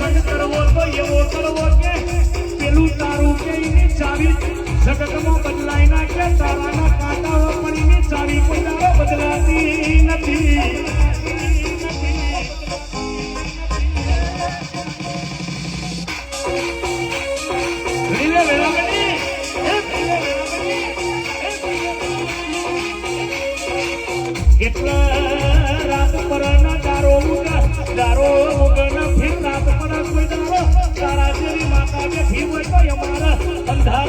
સંગ કરવો તો એવો કરવો કે પેલું તારું કે એની ચાવી જગતમાં બદલાઈ નાખે તારાના કાંટાઓ પણ એની ચાવી કોઈ દાડો બદલાતી નથી કેટલા રાત પર દારો ઉગન ફિર રાત પર કોઈ દારો તારા જેવી માતા બેઠી હોય તો અમારા અંધાર